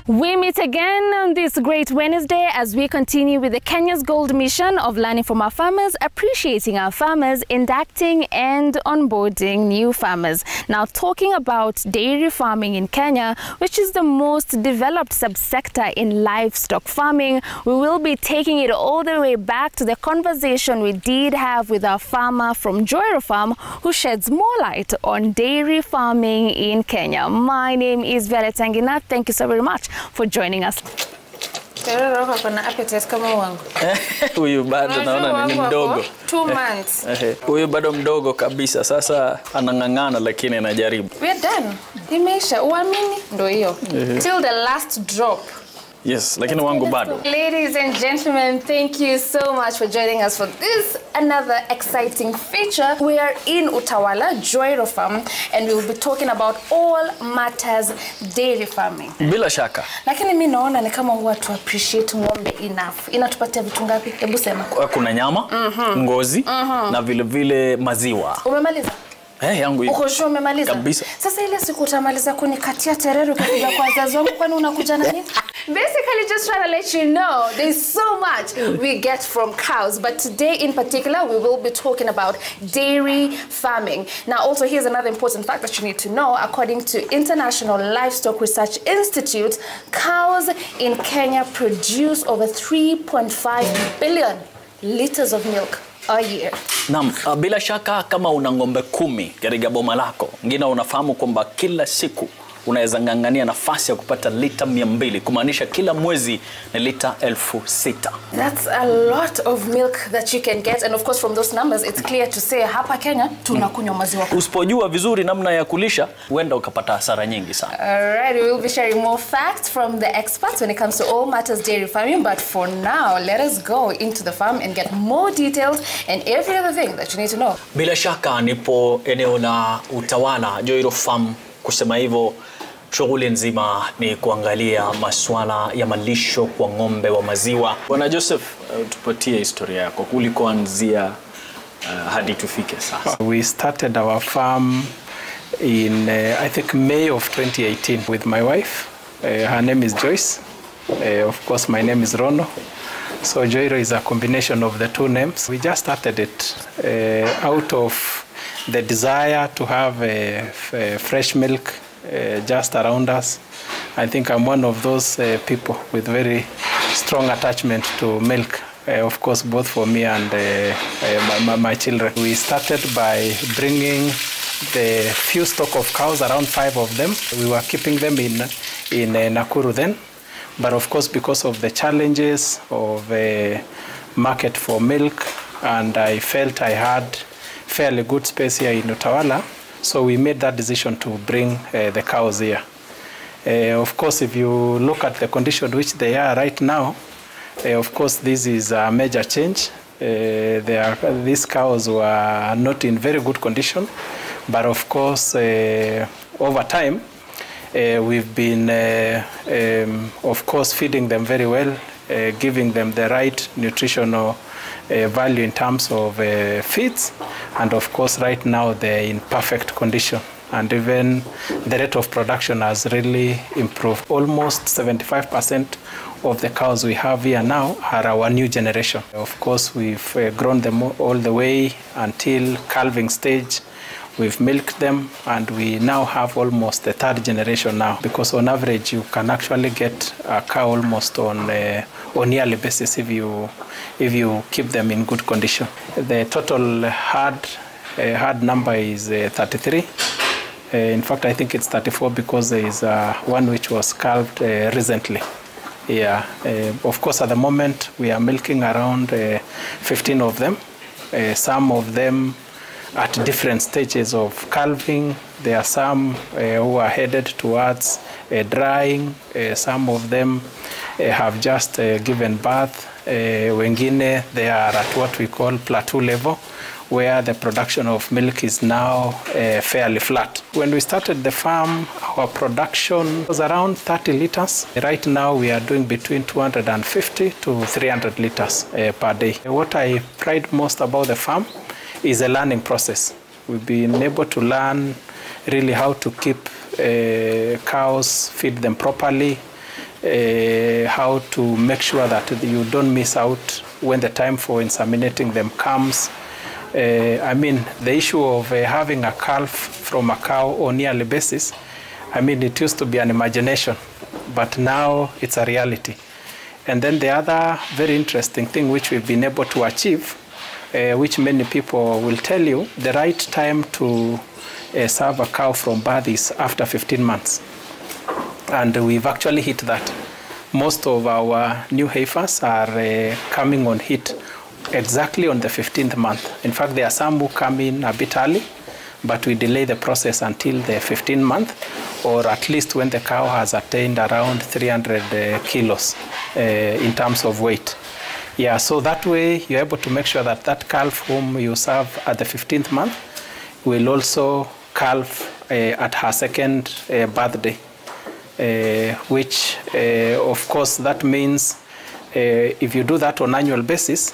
We meet again on this great Wednesday as we continue with the Kenya's Gold mission of learning from our farmers, appreciating our farmers, inducting and onboarding new farmers. Now, talking about dairy farming in Kenya, which is the most developed subsector in livestock farming, we will be taking it all the way back to the conversation we did have with our farmer from Joiro Farm, who sheds more light on dairy farming in Kenya. My name is Violet Tangina. Thank you so very much for joining us. Huyu bado naona ni mdogo. 2 months. Huyu bado mdogo kabisa. Sasa anang'ang'ana lakini anajaribu. We're done. Imeisha. Uamini? Ndio hiyo. Till the last drop. Yes, lakini wangu bado. Ladies and gentlemen, thank you so much for joining us for this another exciting feature. We are in Utawala, Joiro Farm, and we will be talking about all matters dairy farming. Bila shaka. Lakini mimi naona ni kama huwa tu appreciate ng'ombe enough. Inatupatia vitu ngapi? Hebu sema. Kuna nyama, ngozi, na vile vile maziwa. Umemaliza? Yangu hiyo. Uko sure umemaliza? Kabisa. Sasa ile siku utamaliza kunikatia terero katika kwa wazazi wangu, kwani unakuja na nini? Basically just trying to let you know there's so much we get from cows, but today in particular we will be talking about dairy farming. Now also here's another important fact that you need to know. According to International Livestock Research Institute, cows in Kenya produce over 3.5 billion liters of milk a year. Naam, bila shaka kama una ng'ombe 10 katika boma lako, ngine unafahamu kwamba kila siku unaweza ngangania nafasi ya kupata lita 200, kumaanisha kila mwezi ni lita 6,000. That's a lot of milk that you can get, and of course from those numbers it's clear to say hapa Kenya tunakunywa maziwa. Usipojua vizuri namna ya kulisha, huenda ukapata hasara nyingi sana. Alright, we will be sharing more facts from the experts when it comes to all matters dairy farming, but for now let us go into the farm and get more details and every other thing that you need to know. Bila shaka nipo eneo la Utawala, Joiro Farm. Kusema hivyo, shughuli nzima ni kuangalia masuala ya malisho kwa ng'ombe wa maziwa. Bwana Joseph, tupatie historia yako kulikoanzia hadi tufike sasa. We started our farm in I think May of 2018 with my wife. Her name is Joyce. Of course my name is Rono. So Joiro is a combination of the two names. We just started it out of the desire to have fresh milk just around us. I think I'm one of those people with very strong attachment to milk, of course, both for me and my children. We started by bringing the few stock of cows, around 5 of them. We were keeping them in Nakuru then, but of course, because of the challenges of market for milk, and I felt I had fairly good space here in Utawala, so we made that decision to bring the cows here. Of course, if you look at the condition which they are right now, of course this is a major change. These cows were not in very good condition, but of course over time we've been of course feeding them very well, giving them the right nutritional value in terms of feeds, and of course right now they're in perfect condition, and even the rate of production has really improved. Almost 75% of the cows we have here now are our new generation. Of course we've grown them all the way until calving stage. We've milked them, and we now have almost the 3rd generation now, because on average you can actually get a cow almost on yearly basis if you keep them in good condition. The total herd number is 33. In fact, I think it's 34 because there is one which was calved recently. Yeah. Of course, at the moment we are milking around 15 of them. Some of them at different stages of calving. There are some who are headed towards drying. Some of them have just given birth. Wengine, they are at what we call plateau level, where the production of milk is now fairly flat. When we started the farm, our production was around 30 liters. Right now we are doing between 250 to 300 liters per day. What I pride most about the farm is a learning process. We've been able to learn really how to keep cows, feed them properly, how to make sure that you don't miss out when the time for inseminating them comes. I mean, the issue of having a calf from a cow on a yearly basis, I mean, it used to be an imagination, but now it's a reality. And then the other very interesting thing which we've been able to achieve, which many people will tell you, the right time to serve a cow from birth is after 15 months. And we've actually hit that. Most of our new heifers are coming on hit exactly on the 15th month. In fact, there are some who come in a bit early, but we delay the process until the 15th month, or at least when the cow has attained around 300 kilos in terms of weight. Yeah, so that way you're able to make sure that that calf whom you serve at the 15th month will also calf at her second birthday. Which, of course, that means if you do that on an annual basis,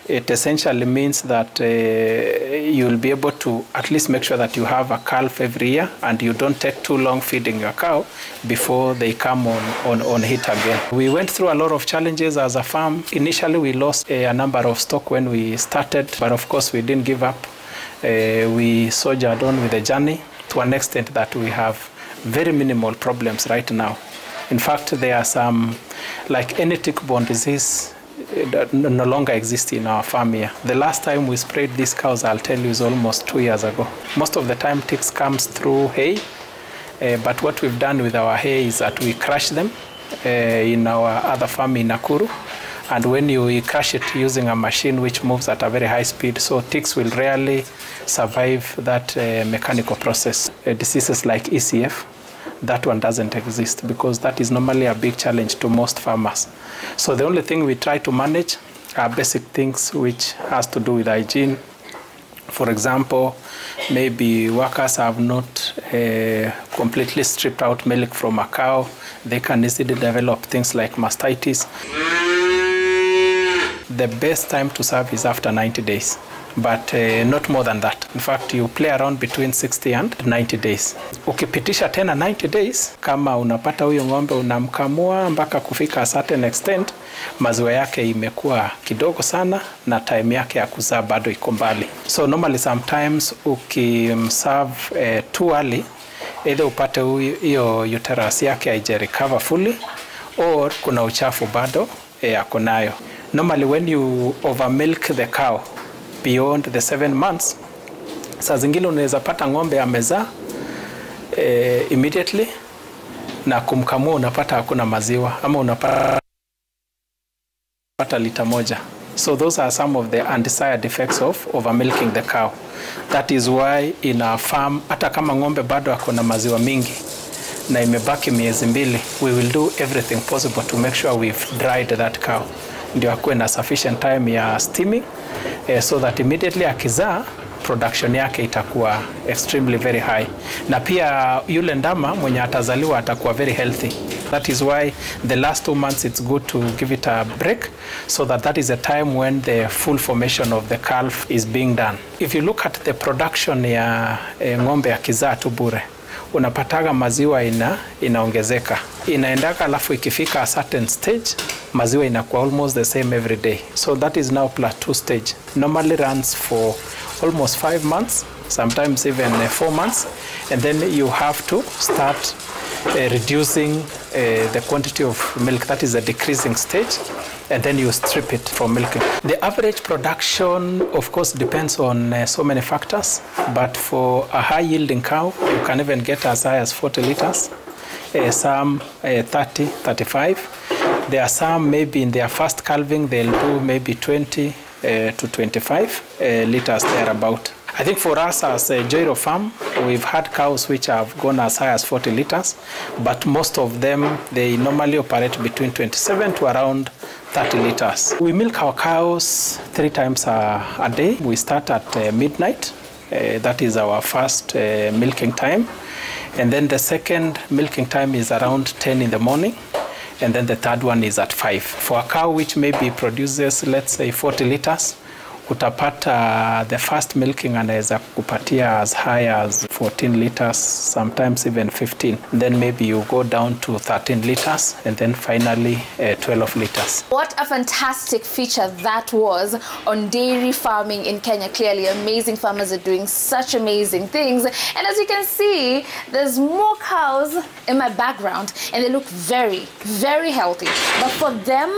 it essentially means that you'll be able to at least make sure that you have a calf every year and you don't take too long feeding your cow before they come on hit again. We went through a lot of challenges as a farm. Initially, we lost a number of stock when we started, but of course, we didn't give up. We soldiered on with the journey to an extent that we have very minimal problems right now. In fact, there are some, like any tick-borne disease that no longer exists in our farm here. The last time we sprayed these cows, I'll tell you, is almost 2 years ago. Most of the time ticks comes through hay, but what we've done with our hay is that we crush them in our other farm in Nakuru. And when you crush it using a machine which moves at a very high speed, so ticks will rarely survive that mechanical process. Diseases like ECF, that one doesn't exist because that is normally a big challenge to most farmers. So the only thing we try to manage are basic things which has to do with hygiene. For example, maybe workers have not completely stripped out milk from a cow. They can easily develop things like mastitis. The best time to serve is after 90 days, but not more than that. In fact, you play around between 60 and 90 days. Ukipitisha tena 90 days, kama unapata huyo ng'ombe unamkamua mpaka kufika a certain extent, maziwa yake imekuwa kidogo sana na time yake ya kuzaa bado iko mbali. So normally sometimes ukimserve too early, either upate hiyo uterus yake haija recover fully, or kuna uchafu bado yako nayo. Normally, when you overmilk the cow beyond the 7 months, saa zingine unaweza pata ng'ombe amezaa immediately na kumkamua unapata hakuna maziwa ama unapata lita moja. So those are some of the undesired effects of overmilking the cow. That is why in our farm, hata kama ng'ombe bado hakuna maziwa mingi na imebaki miezi 2, we will do everything possible to make sure we've dried that cow. Ndio akuwe na sufficient time ya steaming so that immediately akizaa production yake itakuwa extremely very high, na pia yule ndama mwenye atazaliwa atakuwa very healthy. That is why the last 2 months it's good to give it a break, so that is a time when the full formation of the calf is being done. If you look at the production ya ng'ombe akizaa tu bure, unapataga maziwa inaongezeka, inaendaka, alafu ikifika a certain stage maziwa inakuwa almost the same every day. So that is now plateau stage. Normally runs for almost 5 months, sometimes even 4 months, and then you have to start reducing the quantity of milk. That is a decreasing stage, and then you strip it from milking. The average production, of course, depends on so many factors, but for a high-yielding cow, you can even get as high as 40 liters, some 30, 35. There are some, maybe in their first calving, they'll do maybe 20 to 25 liters thereabout. I think for us as a Joiro farm, we've had cows which have gone as high as 40 liters, but most of them, they normally operate between 27 to around 30 liters. We milk our cows 3 times a day. We start at midnight. That is our first milking time. And then the second milking time is around 10 in the morning. And then the third one is at 5. For a cow which maybe produces, let's say, 40 liters, utapata the first milking anaweza kupatia as high as 14 liters, sometimes even 15. Then maybe you go down to 13 liters and then finally 12 liters. What a fantastic feature that was on dairy farming in Kenya. Clearly, amazing farmers are doing such amazing things. And as you can see, there's more cows in my background and they look very, very healthy. But for them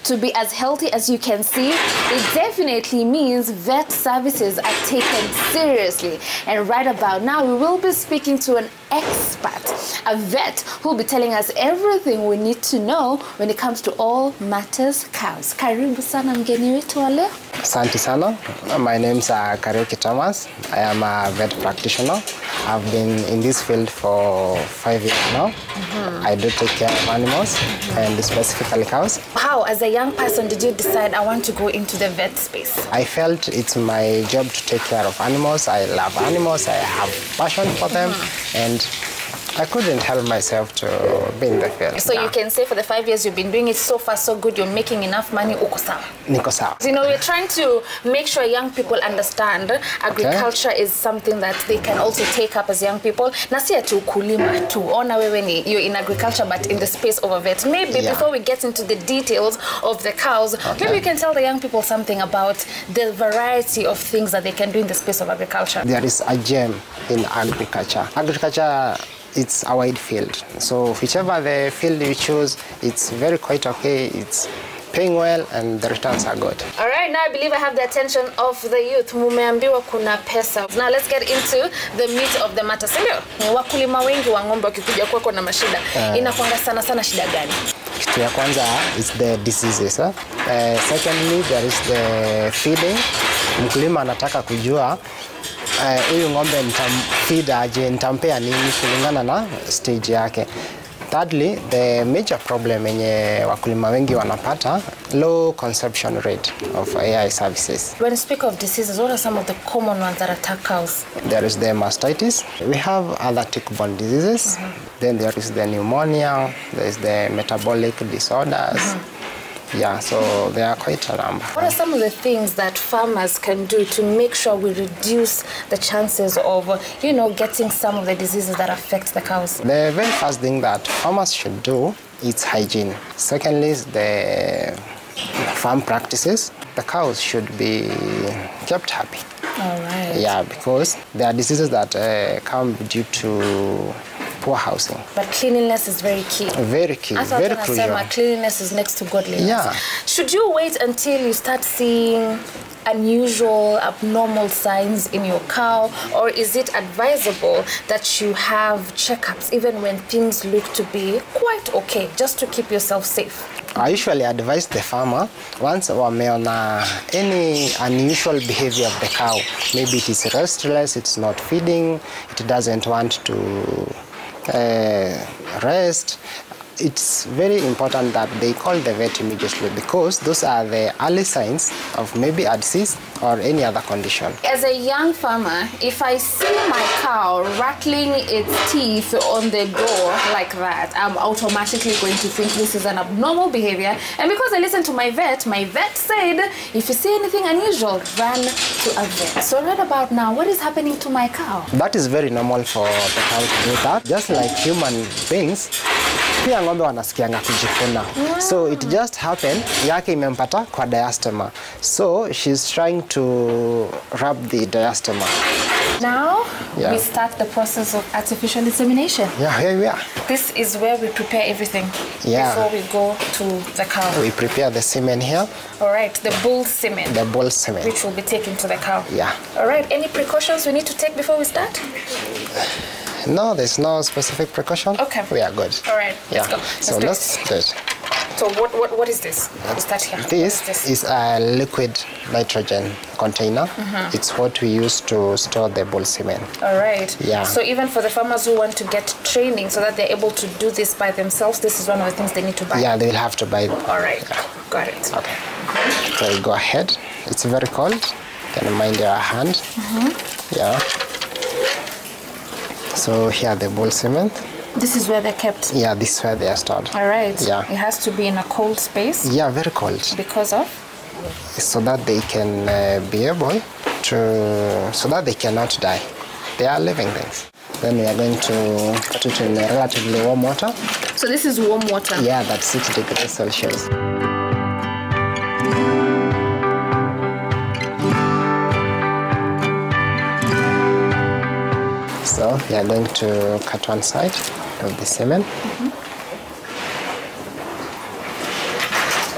to be as healthy as you can see, it definitely means vet services are taken seriously. And right about now, we will be speaking to an expert, a vet who will be telling us everything we need to know when it comes to all matters cows. Karibu sana mgeni wetu wa leo. Asante sana. My name is Kariuki Thomas. I am a vet practitioner. I've been in this field for 5 years now. I do take care of animals and specifically cows. How, as a young person, did you decide I want to go into the vet space? I felt it's my job to take care of animals. I love animals. I have passion for them, and I couldn't help myself to be in the field. So you can say for the 5 years you've been doing it, so far so good, you're making enough money, uko sawa. Niko sawa. You know, we're trying to make sure young people understand agriculture is something that they can also take up as young people. Na si ati ukulima tu. Ona wewe ni you're in agriculture but in the space of a vet. Maybe before we get into the details of the cows, maybe you can tell the young people something about the variety of things that they can do in the space of agriculture. There is a gem in agriculture. Agriculture, it's a wide field. So whichever the field you choose, it's very quite okay. It's paying well and the returns are good. All right, now I believe I have the attention of the youth. Mumeambiwa kuna pesa. Now let's get into the meat of the matter. Sindio? Wakulima wengi wa ng'ombe wakikuja kwako na mashida. Inakuanga sana shida gani? Kitu ya kwanza is the diseases. Secondly, there is the feeding. Mkulima anataka kujua huyu ng'ombe nitamfeed aje, nitampea nini kulingana na stage yake. Thirdly, the major problem yenye wakulima wengi wanapata, low consumption rate of AI services. When you speak of diseases, what are some of the common ones that attack cows? There is the mastitis. We have other tick-borne diseases. Then there is the pneumonia. There is the metabolic disorders. Yeah, so there are quite a number. What are some of the things that farmers can do to make sure we reduce the chances of, you know, getting some of the diseases that affect the cows? The very first thing that farmers should do is hygiene. Secondly is the farm practices. The cows should be kept happy. All right. Yeah, because there are diseases that come due to poor housing. But cleanliness is very key. Very key, very crucial. Cleanliness is next to godliness. Yeah. Should you wait until you start seeing unusual, abnormal signs in your cow, or is it advisable that you have checkups even when things look to be quite okay, just to keep yourself safe? I usually advise the farmer, once wameona any unusual behavior of the cow, maybe it is restless, it's not feeding, it doesn't want to rest, it's very important that they call the vet immediately, because those are the early signs of maybe a disease or any other condition. As a young farmer, if I see my cow rattling its teeth on the door like that, I'm automatically going to think this is an abnormal behavior. And because I listened to my vet said, if you see anything unusual, run to a vet. So right about now, what is happening to my cow? That is very normal for the cow to do that. Just like human beings, pia ng'ombe wanasikianga kujikuna. So it just happened, yake imempata kwa diastema. So she's trying to rub the diastema. Now, we start the process of artificial insemination. Yeah, here we are. This is where we prepare everything before we go to the cow. We prepare the semen here. All right, the bull semen. The bull semen. Which will be taken to the cow. Yeah. All right, any precautions we need to take before we start? No, there's no specific precaution. Okay. We are good. All right, let's go. So let's do it. So what is this? Let's start here. This is a liquid nitrogen container. It's what we use to store the bull semen. All right. Yeah. So even for the farmers who want to get training so that they're able to do this by themselves, this is one of the things they need to buy. Yeah, they will have to buy. All right. Got it. Okay. So you go ahead. It's very cold. Can you mind your hand? Yeah. So here the bull semen. This is where they're kept? Yeah, this is where they are stored. All right. Yeah. It has to be in a cold space? Yeah, very cold. Because of? so that they can be able to, so that they cannot die. They are living things. Then we are going to put it in relatively warm water. So this is warm water? Yeah, that's 6 degrees Celsius. So we are going to cut one side of the semen.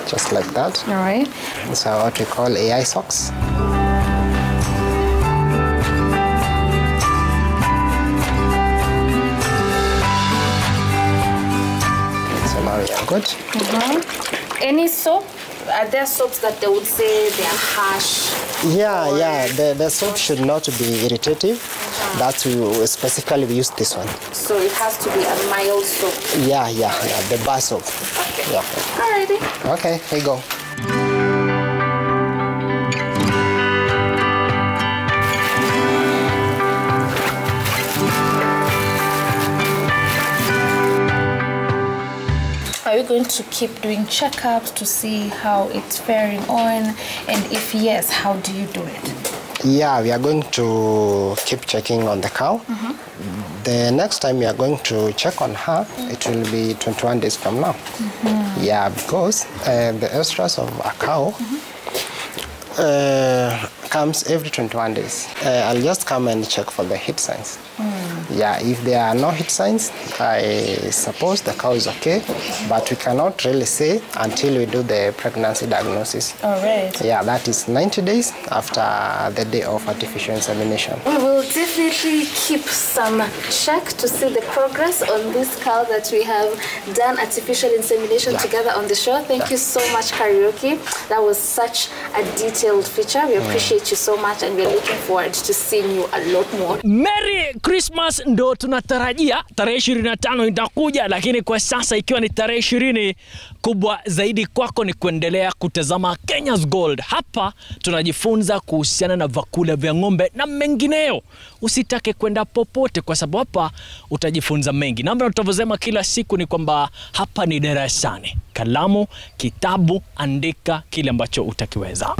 Just like that. All right. These are what we call AI socks. So now we are good. Any soap? Are there soaps that they would say they are harsh? Yeah. The soap should not be irritative. That's we specifically we use this one. So it has to be a mild soap? Yeah, the bar soap. Okay. Yeah. Alrighty. Okay, here you go. Are you going to keep doing checkups to see how it's faring on? And if yes, how do you do it? Yeah, we are going to keep checking on the cow. The next time we are going to check on her, it will be 21 days from now. Yeah, because the estrus of a cow comes every 21 days. I'll just come and check for the heat signs. Yeah, if there are no heat signs, I suppose the cow is okay, but we cannot really say until we do the pregnancy diagnosis. All right. Yeah, that is 90 days after the day of artificial insemination. We will definitely keep some check to see the progress on this cow that we have done artificial insemination together on the show. Thank you so much, Karaoke. That was such a detailed feature. We appreciate you so much, and we're looking forward to seeing you a lot more. Merry Christmas ndo tunatarajia tarehe 25 itakuja, lakini kwa sasa ikiwa ni tarehe 20, kubwa zaidi kwako ni kuendelea kutazama Kenya's Gold. Hapa tunajifunza kuhusiana na vyakula vya ng'ombe na mengineyo. Usitake kwenda popote kwa sababu hapa utajifunza mengi. Namba tutavozema kila siku ni kwamba hapa ni darasani. Kalamu, kitabu, andika kile ambacho utakiweza.